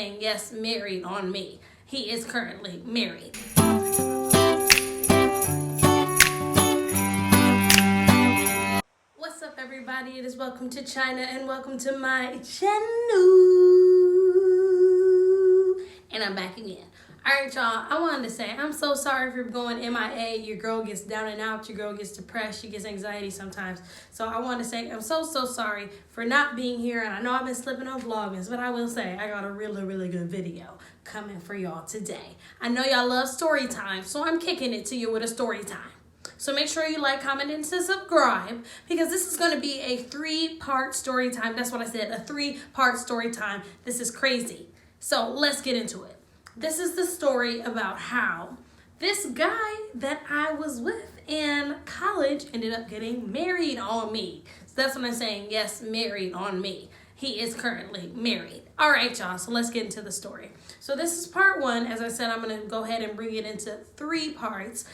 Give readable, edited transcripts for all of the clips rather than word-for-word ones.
Yes, married on me. He is currently married. What's up, everybody? It is welcome to China and welcome to my channel. And I'm back again. Alright, y'all, I wanted to say I'm so sorry if you're going MIA. Your girl gets down and out. Your girl gets depressed. She gets anxiety sometimes. So I want to say I'm so sorry for not being here. And I know I've been slipping on VLOGMAS, but I will say I got a really good video coming for y'all today. I know y'all love story time, so I'm kicking it to you with a story time. So make sure you like, comment, and subscribe, because this is going to be a 3-part story time. That's what I said, a 3-part story time. This is crazy. So let's get into it. This is the story about how this guy that I was with in college ended up getting married on me. So that's what I'm saying, yes, married on me. He is currently married. All right, y'all, so let's get into the story. So this is part 1. As I said, I'm going to go ahead and bring it into 3 parts.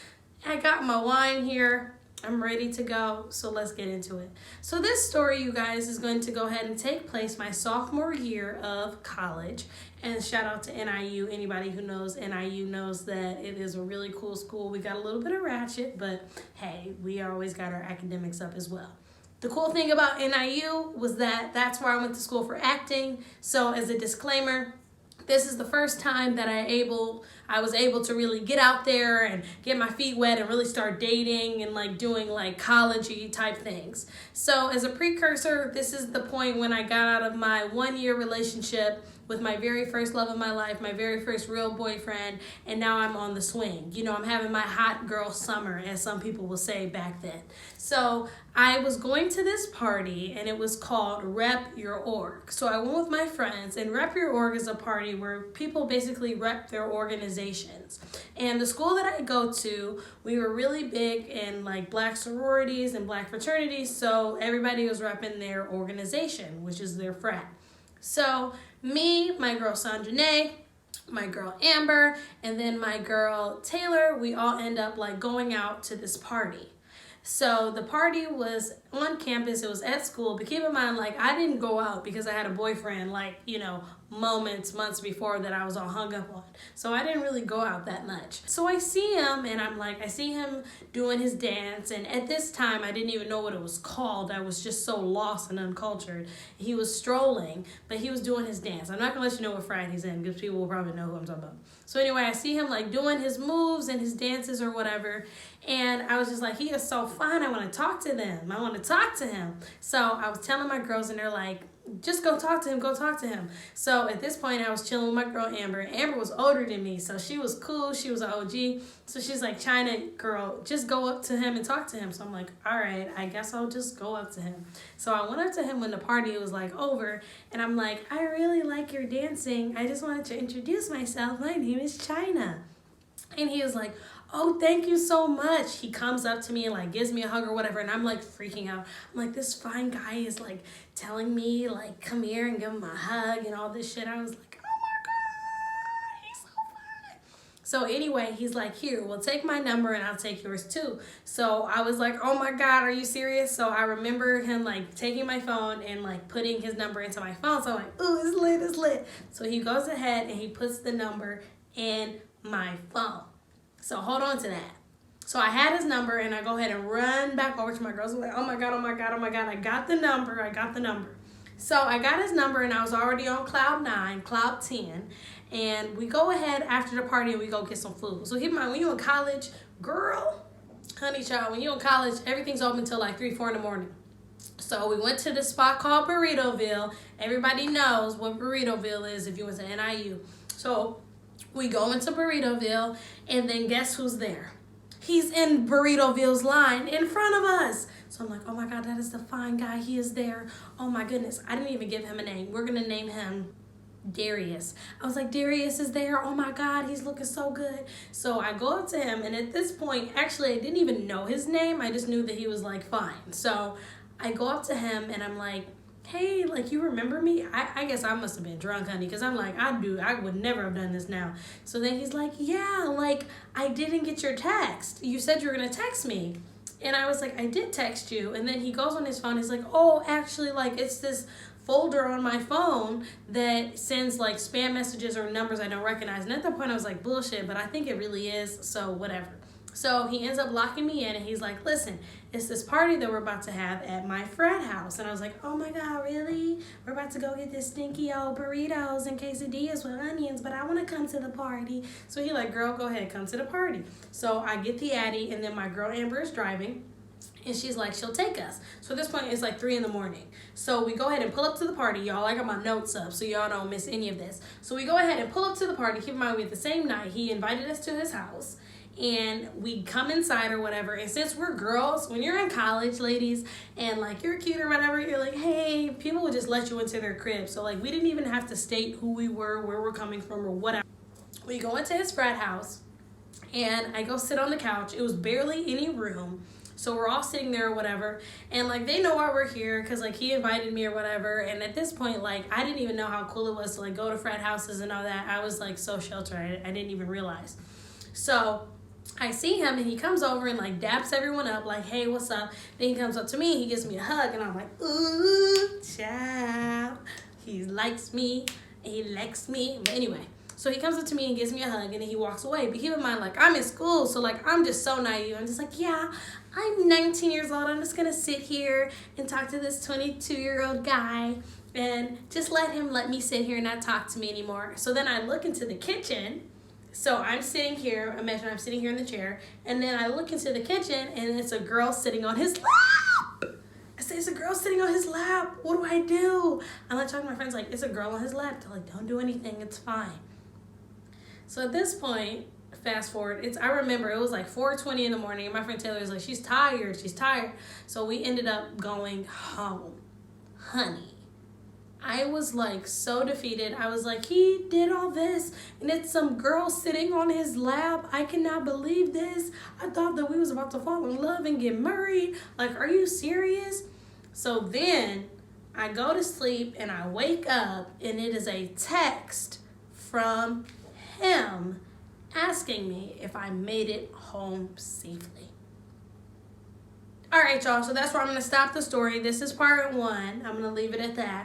I got my wine here. I'm ready to go, so let's get into it. So this story, you guys, is going to go ahead and take place my sophomore year of college. And shout out to NIU. Anybody who knows NIU knows that it is a really cool school. We got a little bit of ratchet, but hey, we always got our academics up as well. The cool thing about NIU was that that's where I went to school for acting. So as a disclaimer, this is the first time that I was able to really get out there and get my feet wet and really start dating and like doing like college-y type things. So as a precursor, this is the point when I got out of my 1-year relationship with my very first love of my life, my very first real boyfriend, and now I'm on the swing. You know, I'm having my hot girl summer, as some people will say back then. So I was going to this party, and it was called Rep Your Org. So I went with my friends, and Rep Your Org is a party where people basically rep their organizations. And the school that I go to, we were really big in like black sororities and black fraternities, so everybody was repping their organization, which is their frat. So me, my girl Sanjanae, my girl Amber, and then my girl Taylor, we all end up like going out to this party. So the party was on campus, it was at school, but keep in mind, like, I didn't go out because I had a boyfriend, like, you know, months before that I was all hung up on. So I didn't really go out that much. So I see him, and I see him doing his dance, and at this time, I didn't even know what it was called. I was just so lost and uncultured. He was strolling, but he was doing his dance. I'm not gonna let you know what frat he's in, because people will probably know who I'm talking about. So anyway, I see him, like, doing his moves and his dances or whatever, and I was just like, he is so fun, I want to talk to them. I want to talk to him. So I was telling my girls, and they're like, just go talk to him, go talk to him. So at this point, I was chilling with my girl Amber. Amber was older than me, so she was cool. She was an OG. So she's like, China girl, just go up to him and talk to him. So I'm like, all right, I guess I'll just go up to him. So I went up to him when the party was like over, and I'm like, I really like your dancing. I just wanted to introduce myself. My name is China. And he was like, oh, thank you so much. He comes up to me and like gives me a hug or whatever, and I'm like freaking out. I'm like, this fine guy is like telling me like, come here and give him a hug and all this shit. I was like, oh my God, he's so fine. So anyway, he's like, here, well, take my number and I'll take yours too. So I was like, oh my God, are you serious? So I remember him like taking my phone and like putting his number into my phone. So I'm like, ooh, it's lit, it's lit. So he goes ahead and he puts the number in my phone. So hold on to that. So I had his number, and I go ahead and run back over to my girls. I'm like, oh my God, I got the number. So I got his number, and I was already on cloud 9, cloud 10. And we go ahead after the party, and we go get some food. So keep in mind, when you're in college, girl, honey child, when you're in college, everything's open until like 3, 4 in the morning. So we went to this spot called Burritoville. Everybody knows what Burritoville is if you went to NIU. So we go into Burritoville, and then guess who's there? He's in Burritoville's line in front of us. So I'm like, oh my God, that is the fine guy. He is there. Oh my goodness. I didn't even give him a name. We're going to name him Darius. I was like, Darius is there. Oh my God, he's looking so good. So I go up to him, and at this point, actually, I didn't even know his name. I just knew that he was like fine. So I go up to him, and I'm like, hey, like, you remember me? I guess I must have been drunk, honey, because I'm like, I would never have done this now. So then he's like, yeah, like, I didn't get your text. You said you were going to text me. And I was like, I did text you. And then he goes on his phone. He's like, oh, actually, like, it's this folder on my phone that sends like spam messages or numbers I don't recognize. And at that point I was like, bullshit, but I think it really is, so whatever. So he ends up locking me in and he's like, listen, it's this party that we're about to have at my frat house. And I was like, oh my God, really? We're about to go get this stinky old burritos and quesadillas with onions, but I want to come to the party. So he like, girl, go ahead, come to the party. So I get the Addy, and then my girl Amber is driving. And she's like, she'll take us. So at this point, it's like 3 a.m. So we go ahead and pull up to the party, y'all. I got my notes up so y'all don't miss any of this. So we go ahead and pull up to the party. Keep in mind, we had the same night. He invited us to his house. And we come inside or whatever. And since we're girls, when you're in college, ladies, and like you're cute or whatever, you're like, hey, people will just let you into their crib. So like we didn't even have to state who we were, where we're coming from, or whatever. We go into his frat house. And I go sit on the couch. It was barely any room. So we're all sitting there or whatever. And like they know why we're here because like he invited me or whatever. And at this point, like I didn't even know how cool it was to like go to frat houses and all that. I was like so sheltered. I didn't even realize. So I see him and he comes over and like daps everyone up like, hey, what's up? Then he comes up to me. He gives me a hug and I'm like, ooh, child. He likes me. He likes me. But anyway. So he comes up to me and gives me a hug and then he walks away. But keep in mind, like, I'm in school, so, like, I'm just so naive. I'm just like, yeah, I'm 19 years old. I'm just going to sit here and talk to this 22-year-old guy and just let me sit here and not talk to me anymore. So then I look into the kitchen. So I'm sitting here. Imagine I'm sitting here in the chair. And then I look into the kitchen and it's a girl sitting on his lap. I say, it's a girl sitting on his lap. What do I do? I'm like talking to my friends like, it's a girl on his lap. They're like, don't do anything. It's fine. So at this point, fast forward, I remember it was like 4:20 in the morning and my friend Taylor was like, she's tired. So we ended up going home. Honey, I was like so defeated. I was like, he did all this and it's some girl sitting on his lap. I cannot believe this. I thought that we was about to fall in love and get married. Like, are you serious? So then I go to sleep and I wake up and it is a text from him asking me if I made it home safely. All right, y'all, so that's where I'm going to stop the story. This is part 1. I'm going to leave it at that.